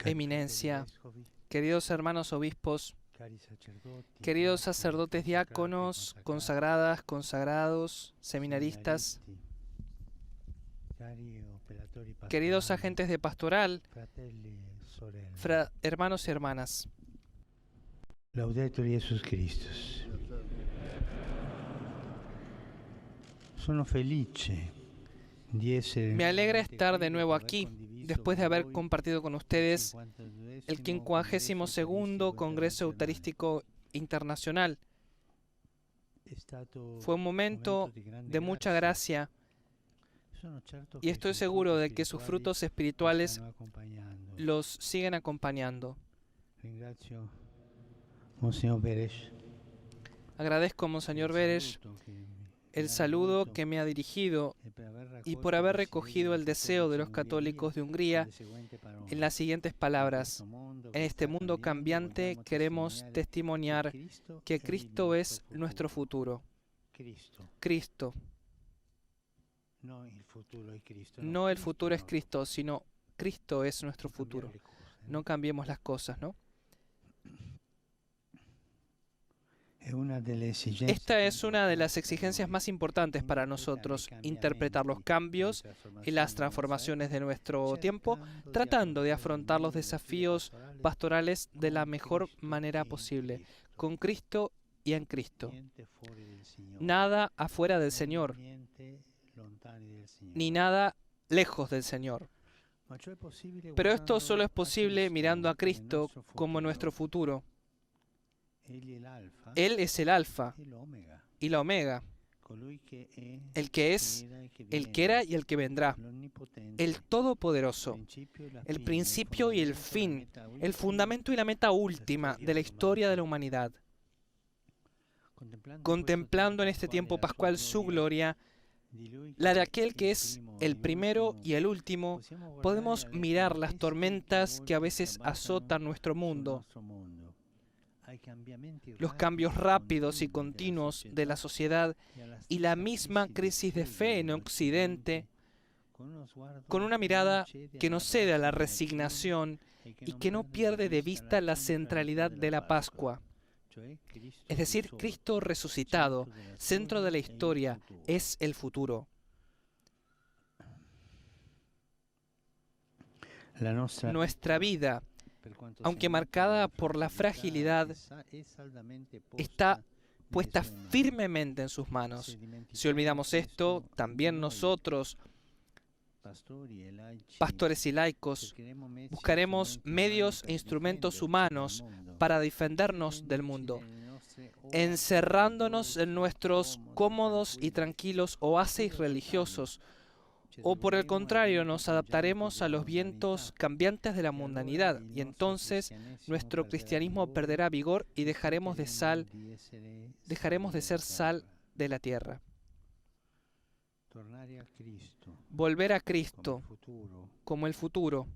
Eminencia, queridos hermanos obispos, queridos sacerdotes diáconos, consagradas, consagrados, seminaristas, queridos agentes de pastoral, hermanos y hermanas. Laudetur Jesus Christus. Sono felice di essere. Me alegra estar de nuevo aquí, después de haber compartido con ustedes el 52º Congreso Eucarístico Internacional. Fue un momento de mucha gracia y estoy seguro de que sus frutos espirituales los siguen acompañando. Agradezco a Monseñor Beres el saludo que me ha dirigido y por haber recogido el deseo de los católicos de Hungría en las siguientes palabras. En este mundo cambiante queremos testimoniar que Cristo es nuestro futuro. Cristo. No el futuro es Cristo, sino Cristo es nuestro futuro. No cambiemos las cosas, ¿no? Esta es una de las exigencias más importantes para nosotros, interpretar los cambios y las transformaciones de nuestro tiempo, tratando de afrontar los desafíos pastorales de la mejor manera posible, con Cristo y en Cristo. Nada afuera del Señor, ni nada lejos del Señor. Pero esto solo es posible mirando a Cristo como nuestro futuro. Él es el Alfa y la Omega, el que es, el que era y el que vendrá, el Todopoderoso, el principio y el fin, el fundamento y la meta última de la historia de la humanidad. Contemplando en este tiempo pascual su gloria, la de aquel que es el primero y el último, podemos mirar las tormentas que a veces azotan nuestro mundo, los cambios rápidos y continuos de la sociedad y la misma crisis de fe en Occidente, con una mirada que no cede a la resignación y que no pierde de vista la centralidad de la Pascua. Es decir, Cristo resucitado, centro de la historia, es el futuro. Nuestra vida, aunque marcada por la fragilidad, está puesta firmemente en sus manos. Si olvidamos esto, también nosotros, pastores y laicos, buscaremos medios e instrumentos humanos para defendernos del mundo, encerrándonos en nuestros cómodos y tranquilos oasis religiosos, o por el contrario, nos adaptaremos a los vientos cambiantes de la mundanidad, y entonces nuestro cristianismo perderá vigor y dejaremos de ser sal de la tierra. Volver a Cristo como el futuro,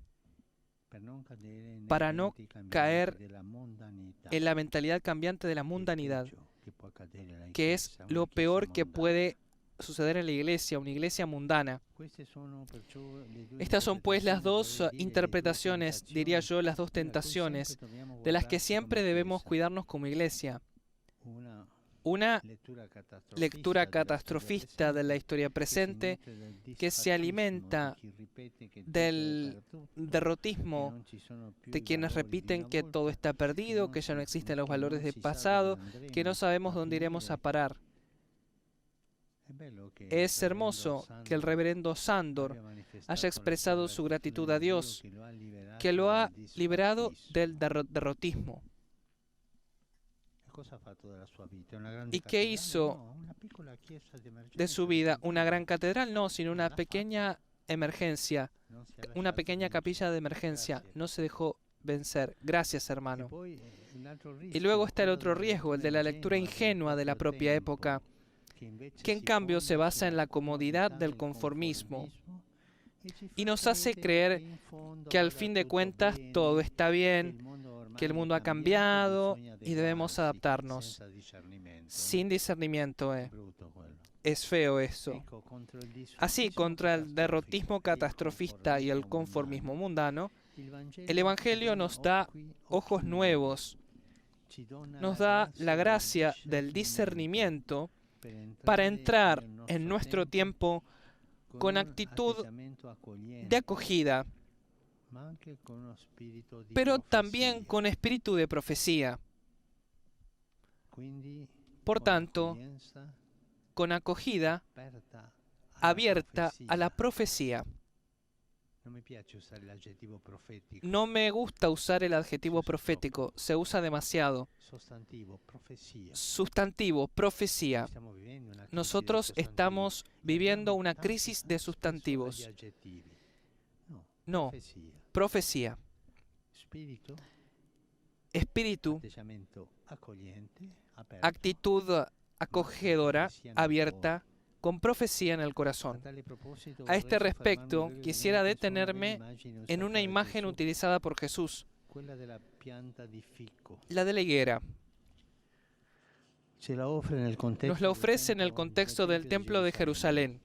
para no caer en la mentalidad cambiante de la mundanidad, que es lo peor que puede suceder en la iglesia, una iglesia mundana. Estas son pues las dos interpretaciones, diría yo, las dos tentaciones, de las que siempre debemos cuidarnos como iglesia. Una lectura catastrofista de la historia presente que se alimenta del derrotismo de quienes repiten que todo está perdido, que ya no existen los valores del pasado, que no sabemos dónde iremos a parar. Es hermoso que el reverendo Sándor haya expresado su gratitud a Dios, que lo ha liberado del derrotismo. ¿Y qué hizo de su vida? ¿Una gran catedral? No, sino una pequeña emergencia, una pequeña capilla de emergencia. No se dejó vencer. Gracias, hermano. Y luego está el otro riesgo, el de la lectura ingenua de la propia época, que en cambio se basa en la comodidad del conformismo y nos hace creer que al fin de cuentas todo está bien, que el mundo ha cambiado y debemos adaptarnos. Sin discernimiento, es feo eso. Así, contra el derrotismo catastrofista y el conformismo mundano, el Evangelio nos da ojos nuevos, nos da la gracia del discernimiento para entrar en nuestro tiempo con actitud de acogida, pero también con espíritu de profecía. Por tanto, con acogida abierta a la profecía. No me gusta usar el adjetivo profético, se usa demasiado. Sustantivo, profecía. Nosotros estamos viviendo una crisis de sustantivos. No, profecía. Espíritu, actitud acogedora, abierta, con profecía en el corazón. A este respecto, quisiera detenerme en una imagen utilizada por Jesús, la de la higuera. Nos la ofrece en el contexto del Templo de Jerusalén.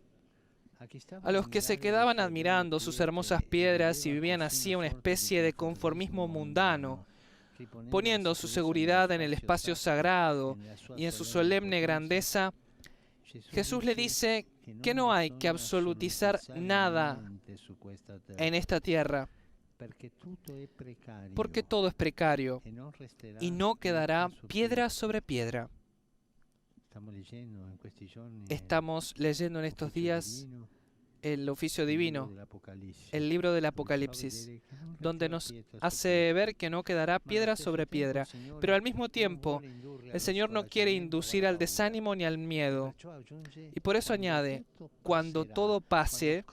A los que se quedaban admirando sus hermosas piedras y vivían así una especie de conformismo mundano, poniendo su seguridad en el espacio sagrado y en su solemne grandeza, Jesús le dice que no hay que absolutizar nada en esta tierra, porque todo es precario y no quedará piedra sobre piedra. Estamos leyendo en estos días el oficio divino, el libro del Apocalipsis, donde nos hace ver que no quedará piedra sobre piedra, pero al mismo tiempo el Señor no quiere inducir al desánimo ni al miedo. Y por eso añade, cuando todo pase,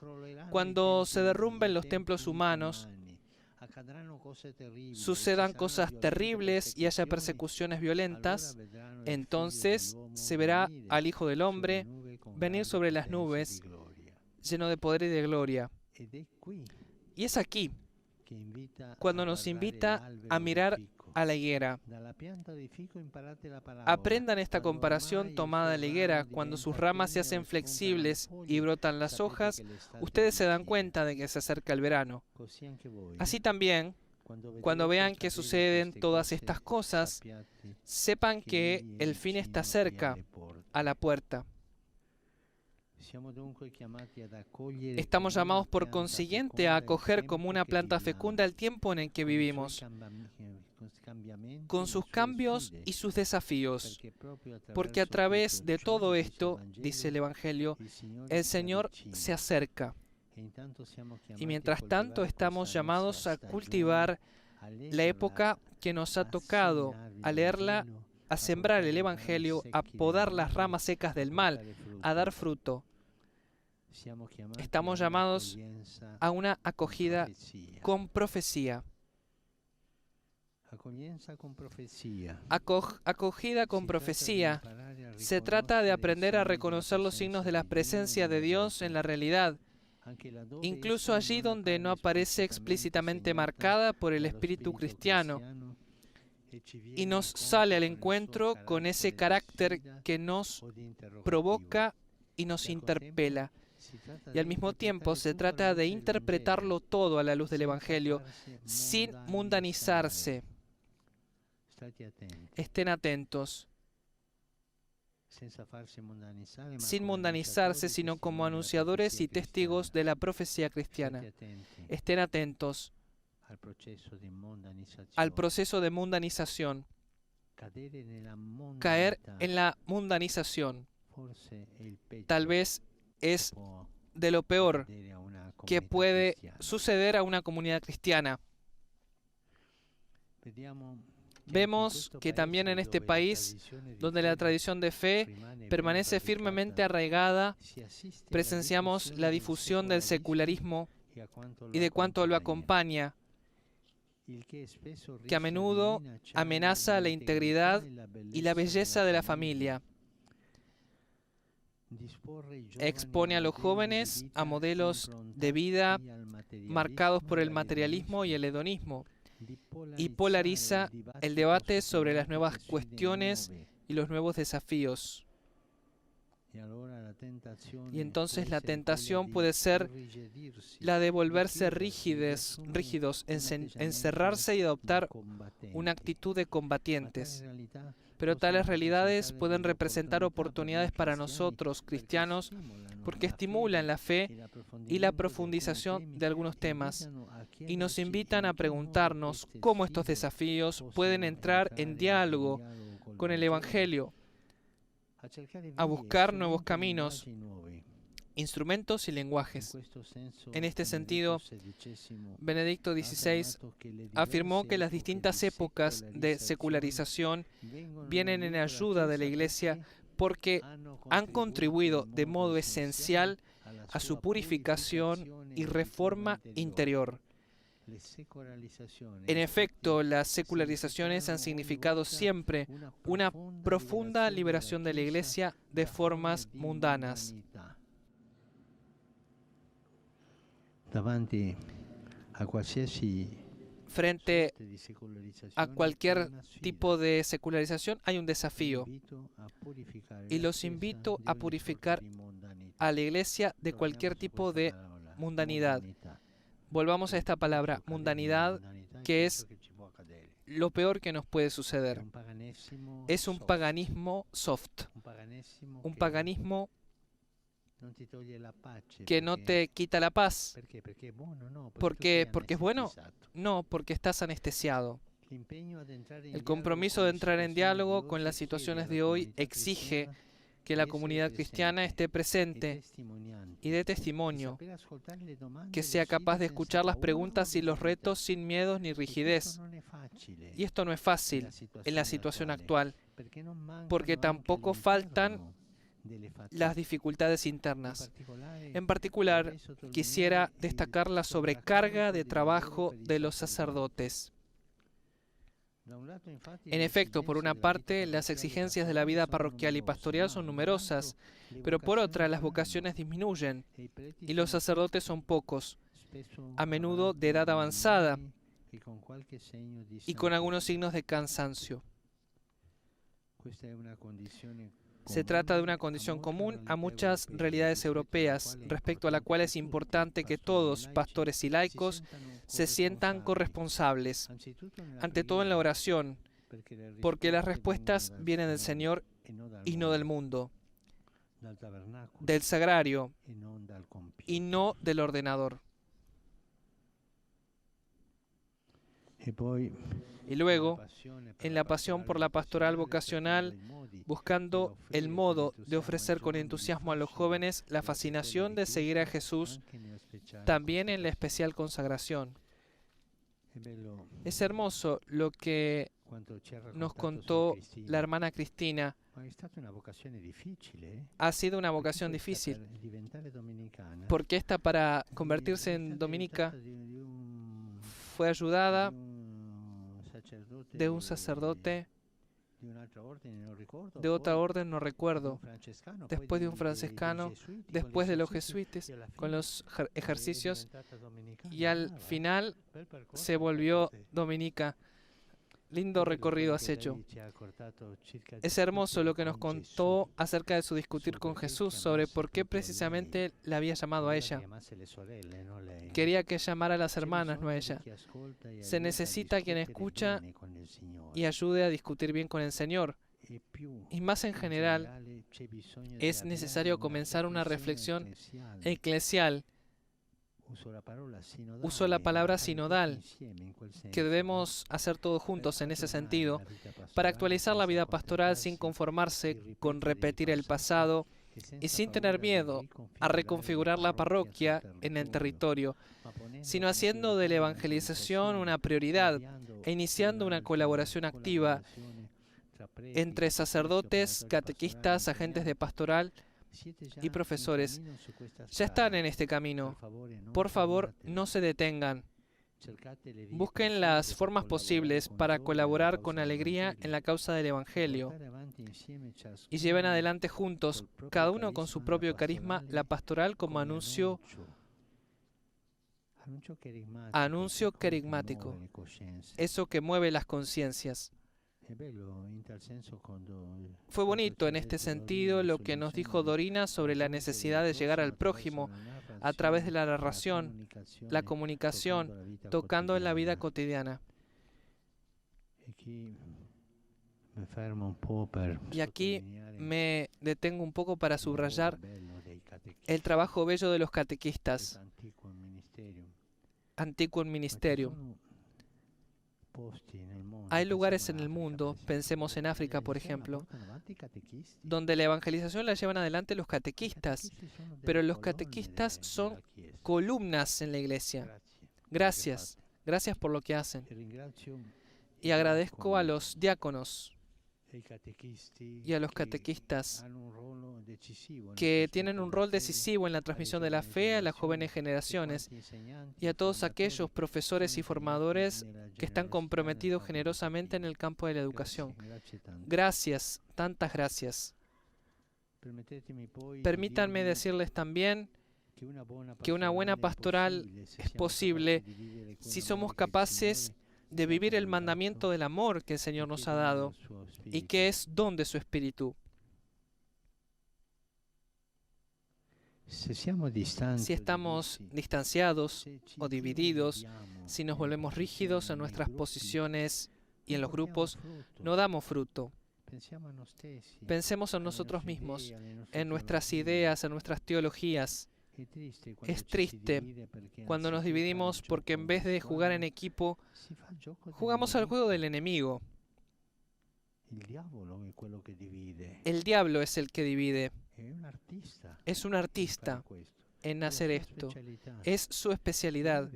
cuando se derrumben los templos humanos, sucedan cosas terribles y haya persecuciones violentas, entonces se verá al Hijo del Hombre venir sobre las nubes, lleno de poder y de gloria. Y es aquí, cuando nos invita a mirar a la higuera. Aprendan esta comparación tomada de la higuera. Cuando sus ramas se hacen flexibles y brotan las hojas, ustedes se dan cuenta de que se acerca el verano. Así también, cuando vean que suceden todas estas cosas, sepan que el fin está cerca, a la puerta. Estamos llamados por consiguiente a acoger como una planta fecunda el tiempo en el que vivimos, con sus cambios y sus desafíos, porque a través de todo esto, dice el Evangelio, el Señor se acerca. Y mientras tanto estamos llamados a cultivar la época que nos ha tocado, a leerla, a sembrar el Evangelio, a podar las ramas secas del mal, a dar fruto. Estamos llamados a una acogida con profecía. Acogida con profecía. Se trata de aprender a reconocer los signos de la presencia de Dios en la realidad, incluso allí donde no aparece explícitamente marcada por el espíritu cristiano, y nos sale al encuentro con ese carácter que nos provoca y nos interpela. Y al mismo tiempo se trata de interpretarlo todo a la luz del Evangelio, sin mundanizarse. Estén atentos. Sin mundanizarse, sino como anunciadores y testigos de la profecía cristiana. Estén atentos al proceso de mundanización. Caer en la mundanización tal vez es de lo peor que puede suceder a una comunidad cristiana. Vemos que también en este país, donde la tradición de fe permanece firmemente arraigada, presenciamos la difusión del secularismo y de cuanto lo acompaña, que a menudo amenaza la integridad y la belleza de la familia. Expone a los jóvenes a modelos de vida marcados por el materialismo y el hedonismo, y polariza el debate sobre las nuevas cuestiones y los nuevos desafíos. Y entonces la tentación puede ser la de volverse rígidos, encerrarse y adoptar una actitud de combatientes. Pero tales realidades pueden representar oportunidades para nosotros, cristianos, porque estimulan la fe y la profundización de algunos temas y nos invitan a preguntarnos cómo estos desafíos pueden entrar en diálogo con el Evangelio, a buscar nuevos caminos, instrumentos y lenguajes. En este sentido, Benedicto XVI afirmó que las distintas épocas de secularización vienen en ayuda de la Iglesia porque han contribuido de modo esencial a su purificación y reforma interior. En efecto, las secularizaciones han significado siempre una profunda liberación de la Iglesia de formas mundanas. Frente a cualquier tipo de secularización hay un desafío y los invito a purificar a la Iglesia de cualquier tipo de mundanidad. Volvamos a esta palabra, mundanidad, que es lo peor que nos puede suceder. Es un paganismo soft, un paganismo que no te quita la paz. ¿Por qué? ¿Porque es bueno? No, porque estás anestesiado. El compromiso de entrar en diálogo con las situaciones de hoy exige que la comunidad cristiana esté presente y dé testimonio, que sea capaz de escuchar las preguntas y los retos sin miedos ni rigidez. Y esto no es fácil en la situación actual, porque tampoco faltan las dificultades internas. En particular, quisiera destacar la sobrecarga de trabajo de los sacerdotes. En efecto, por una parte, las exigencias de la vida parroquial y pastoral son numerosas, pero por otra, las vocaciones disminuyen y los sacerdotes son pocos, a menudo de edad avanzada y con algunos signos de cansancio. Se trata de una condición común a muchas realidades europeas, respecto a la cual es importante que todos, pastores y laicos, se sientan corresponsables, ante todo en la oración, porque las respuestas vienen del Señor y no del mundo, del sagrario y no del ordenador. Y luego, en la pasión por la pastoral vocacional, buscando el modo de ofrecer con entusiasmo a los jóvenes la fascinación de seguir a Jesús, también en la especial consagración. Es hermoso lo que nos contó la hermana Cristina. Ha sido una vocación difícil, porque esta, para convertirse en dominica, fue ayudada de un sacerdote de otra orden, no recuerdo, después de un francescano, después de los jesuitas, con los ejercicios, y al final se volvió dominica. Lindo recorrido has hecho. Es hermoso lo que nos contó acerca de su discutir con Jesús sobre por qué precisamente le había llamado a ella. Quería que llamara a las hermanas, no a ella. Se necesita quien escucha y ayude a discutir bien con el Señor. Y más en general, es necesario comenzar una reflexión eclesial. Uso la palabra sinodal, que debemos hacer todos juntos en ese sentido, para actualizar la vida pastoral sin conformarse con repetir el pasado y sin tener miedo a reconfigurar la parroquia en el territorio, sino haciendo de la evangelización una prioridad e iniciando una colaboración activa entre sacerdotes, catequistas, agentes de pastoral y profesores. Ya están en este camino. Por favor, no se detengan. Busquen las formas posibles para colaborar con alegría en la causa del Evangelio y lleven adelante juntos, cada uno con su propio carisma, la pastoral como anuncio querigmático, eso que mueve las conciencias. Fue bonito en este sentido lo que nos dijo Dorina sobre la necesidad de llegar al prójimo a través de la narración, la comunicación, tocando en la vida cotidiana. Y aquí me detengo un poco para subrayar el trabajo bello de los catequistas, antiguo en ministerio. Hay lugares en el mundo, pensemos en África por ejemplo, donde la evangelización la llevan adelante los catequistas, pero los catequistas son columnas en la iglesia. Gracias, gracias por lo que hacen. Y agradezco a los diáconos y a los catequistas que tienen un rol decisivo en la transmisión de la fe a las jóvenes generaciones y a todos aquellos profesores y formadores que están comprometidos generosamente en el campo de la educación. Gracias, tantas gracias. Permítanme decirles también que una buena pastoral es posible si somos capaces de vivir el mandamiento del amor que el Señor nos ha dado y que es don de su Espíritu. Si estamos distanciados o divididos, si nos volvemos rígidos en nuestras posiciones y en los grupos, no damos fruto. Pensemos en nosotros mismos, en nuestras ideas, en nuestras teologías. Es triste cuando nos dividimos porque en vez de jugar en equipo, jugamos al juego del enemigo. El diablo es el que divide. Es un artista en hacer esto. Es su especialidad.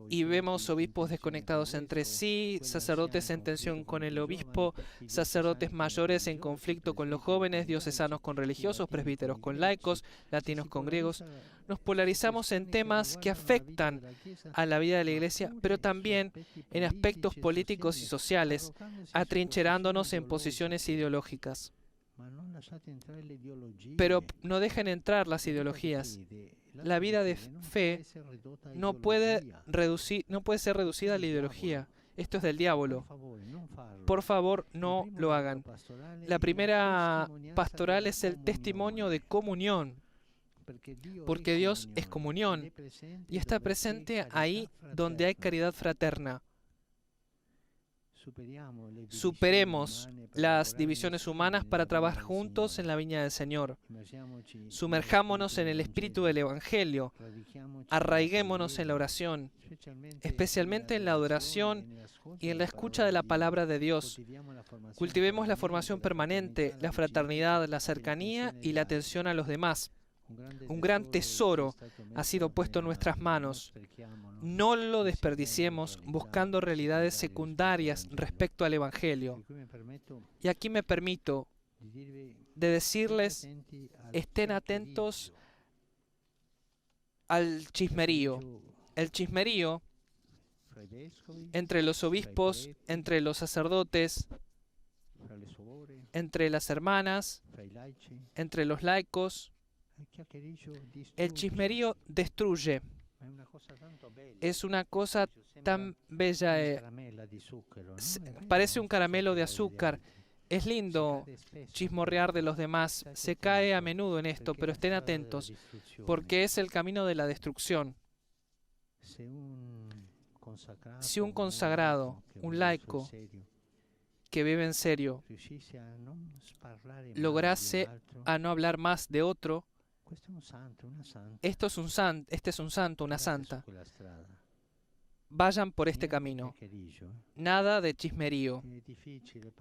Y vemos obispos desconectados entre sí, sacerdotes en tensión con el obispo, sacerdotes mayores en conflicto con los jóvenes, diocesanos con religiosos, presbíteros con laicos, latinos con griegos. Nos polarizamos en temas que afectan a la vida de la Iglesia, pero también en aspectos políticos y sociales, atrincherándonos en posiciones ideológicas. Pero no dejen entrar las ideologías. La vida de fe no puede ser reducida a la ideología. Esto es del diablo. Por favor, no lo hagan. La primera pastoral es el testimonio de comunión, porque Dios es comunión y está presente ahí donde hay caridad fraterna. Superemos las divisiones humanas para trabajar juntos en la viña del Señor. Sumerjámonos en el espíritu del Evangelio. Arraiguémonos en la oración, especialmente en la adoración y en la escucha de la palabra de Dios. Cultivemos la formación permanente, la fraternidad, la cercanía y la atención a los demás. Un gran tesoro ha sido puesto en nuestras manos. No lo desperdiciemos buscando realidades secundarias respecto al Evangelio. Y aquí me permito de decirles, estén atentos al chismerío. El chismerío entre los obispos, entre los sacerdotes, entre las hermanas, entre los laicos. El chismerío destruye. Es una cosa tan bella. Parece un caramelo de azúcar. Es lindo chismorrear de los demás. Se cae a menudo en esto, pero estén atentos, porque es el camino de la destrucción. Si un consagrado, un laico, que vive en serio, lograse a no hablar más de otro, este es un santo, una santa. Vayan por este camino. Nada de chismerío.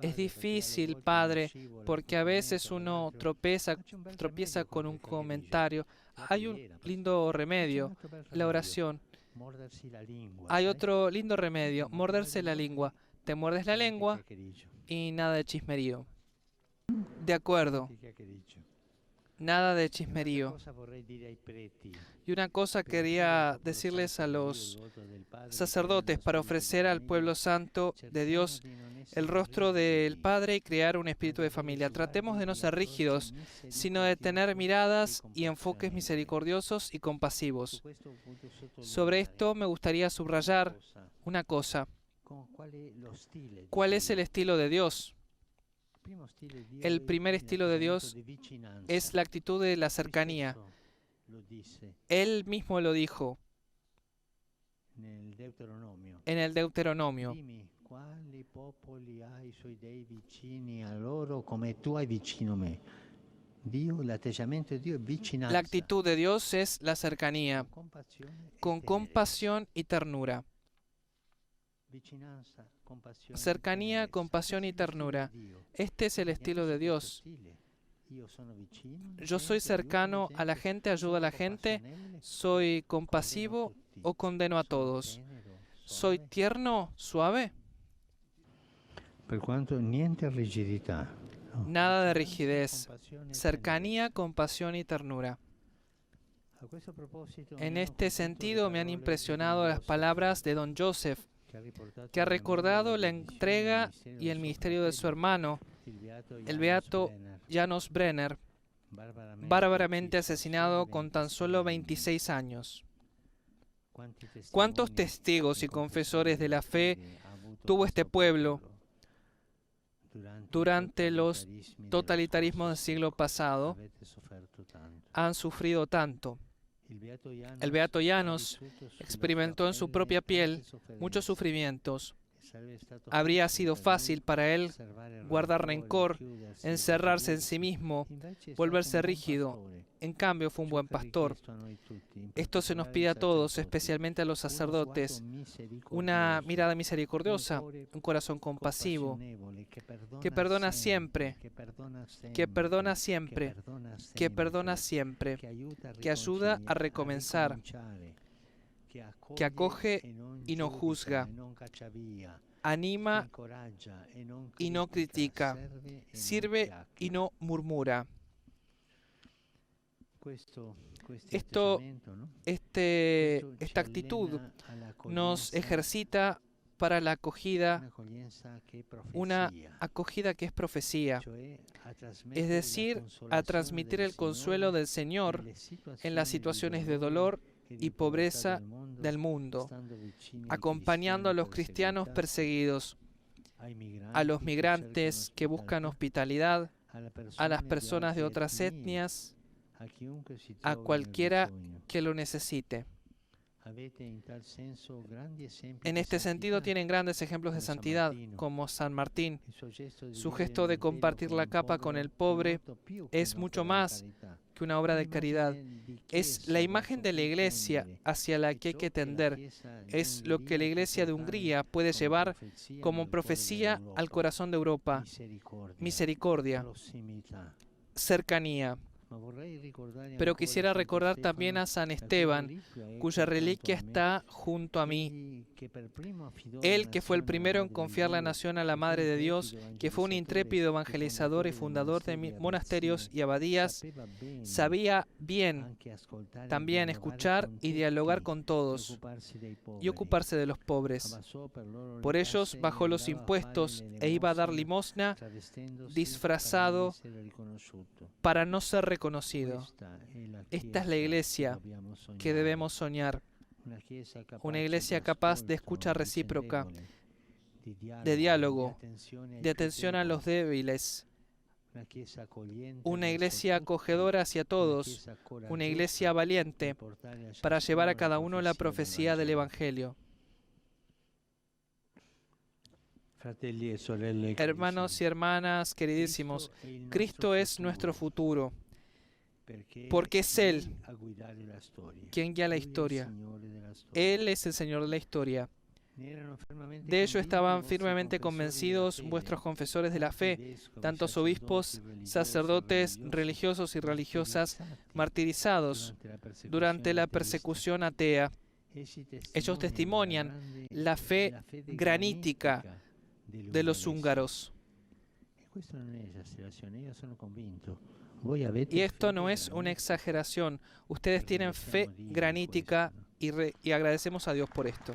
Es difícil, Padre, porque a veces uno tropieza con un comentario. Hay un lindo remedio, la oración. Hay otro lindo remedio, morderse la lengua. Te muerdes la lengua y nada de chismerío. De acuerdo. Nada de chismerío. Y una cosa quería decirles a los sacerdotes para ofrecer al pueblo santo de Dios el rostro del Padre y crear un espíritu de familia. Tratemos de no ser rígidos, sino de tener miradas y enfoques misericordiosos y compasivos. Sobre esto me gustaría subrayar una cosa. ¿Cuál es el estilo de Dios? El primer estilo de Dios es la actitud de la cercanía. Él mismo lo dijo en el Deuteronomio. Quali popoli ha i suoi dei vicini a loro come tu hai vicino a me. Dio, l'atteggiamento di Dio è vicinanza. La actitud de Dios es la cercanía, con compasión y ternura. Cercanía, compasión y ternura. Este es el estilo de Dios. Yo soy cercano a la gente, ayudo a la gente, soy compasivo o condeno a todos. ¿Soy tierno, suave? Per quanto niente rigidità. Nada de rigidez. Cercanía, compasión y ternura. En este sentido me han impresionado las palabras de Don Joseph, que ha recordado la entrega y el ministerio de su hermano, el beato Janos Brenner, bárbaramente asesinado con tan solo 26 años. ¿Cuántos testigos y confesores de la fe tuvo este pueblo durante los totalitarismos del siglo pasado? Han sufrido tanto. El beato Janos experimentó en su propia piel muchos sufrimientos. Habría sido fácil para él guardar rencor, encerrarse en sí mismo, volverse rígido. En cambio, fue un buen pastor. Esto se nos pide a todos, especialmente a los sacerdotes, una mirada misericordiosa, un corazón compasivo, que perdona siempre, que perdona siempre, que perdona siempre, que ayuda a recomenzar, que acoge y no juzga, anima y no critica, sirve y no murmura. Esta actitud nos ejercita para la acogida, una acogida que es profecía, es decir, a transmitir el consuelo del Señor en las situaciones de dolor y pobreza del mundo, acompañando a los cristianos perseguidos, a los migrantes que buscan hospitalidad, a las personas de otras etnias, a cualquiera que lo necesite. En este sentido tienen grandes ejemplos de santidad, como San Martín. Su gesto de compartir la capa con el pobre es mucho más que una obra de caridad. Es la imagen de la Iglesia hacia la que hay que tender. Es lo que la Iglesia de Hungría puede llevar como profecía al corazón de Europa. Misericordia, cercanía. Pero quisiera recordar también a San Esteban, cuya reliquia está junto a mí. Él, que fue el primero en confiar la nación a la Madre de Dios, que fue un intrépido evangelizador y fundador de monasterios y abadías, sabía bien también escuchar y dialogar con todos y ocuparse de los pobres. Por ellos bajó los impuestos e iba a dar limosna disfrazado para no ser reconocido. Esta es la Iglesia que debemos soñar, una Iglesia capaz de escucha recíproca, de diálogo, de atención a los débiles, una Iglesia acogedora hacia todos, una Iglesia valiente para llevar a cada uno la profecía del Evangelio. Hermanos y hermanas queridísimos, Cristo es nuestro futuro, porque es Él quien guía la historia. Él es el Señor de la historia. De ello estaban firmemente convencidos vuestros confesores de la fe, tantos obispos, sacerdotes, religiosos y religiosas martirizados durante la persecución atea. Ellos testimonian la fe granítica de los húngaros. Y esto no es una exageración. Ustedes tienen fe granítica y agradecemos a Dios por esto.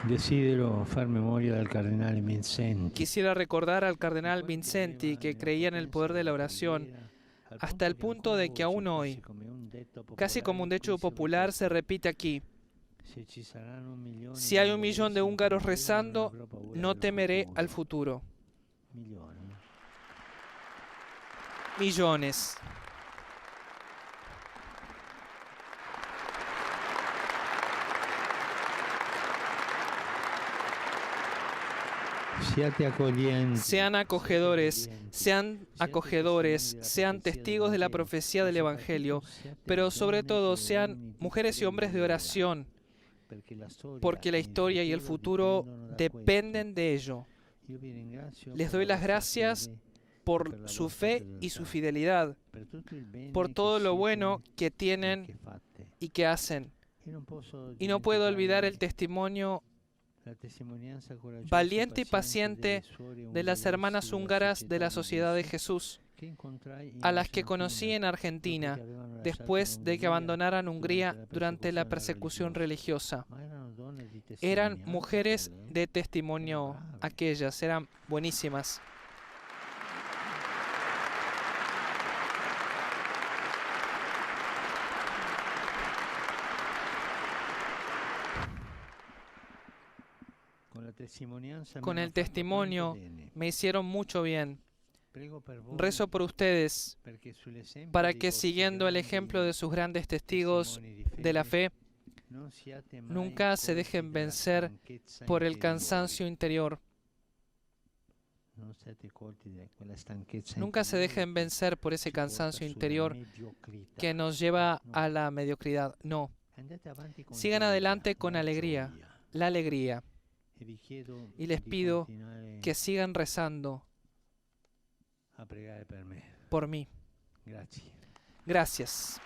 Desidero far memoria del cardenal Vincenti. Quisiera recordar al cardenal Vincenti, que creía en el poder de la oración, hasta el punto de que aún hoy, casi como un dicho popular, se repite aquí: si hay 1 millón de húngaros rezando, no temeré al futuro. Millones. Sean acogedores, sean testigos de la profecía del Evangelio, pero sobre todo sean mujeres y hombres de oración, porque la historia y el futuro dependen de ello. Les doy las gracias por su fe y su fidelidad, por todo lo bueno que tienen y que hacen. Y no puedo olvidar el testimonio valiente y paciente de las hermanas húngaras de la Sociedad de Jesús, a las que conocí en Argentina, después de que abandonaran Hungría durante la persecución religiosa. Eran mujeres de testimonio aquellas, eran buenísimas. Con el testimonio me hicieron mucho bien. Rezo por ustedes para que, siguiendo el ejemplo de sus grandes testigos de la fe, nunca se dejen vencer por el cansancio interior. Nunca se dejen vencer por ese cansancio interior que nos lleva a la mediocridad. No. Sigan adelante con alegría, la alegría. Y les pido que sigan rezando por mí. Gracias.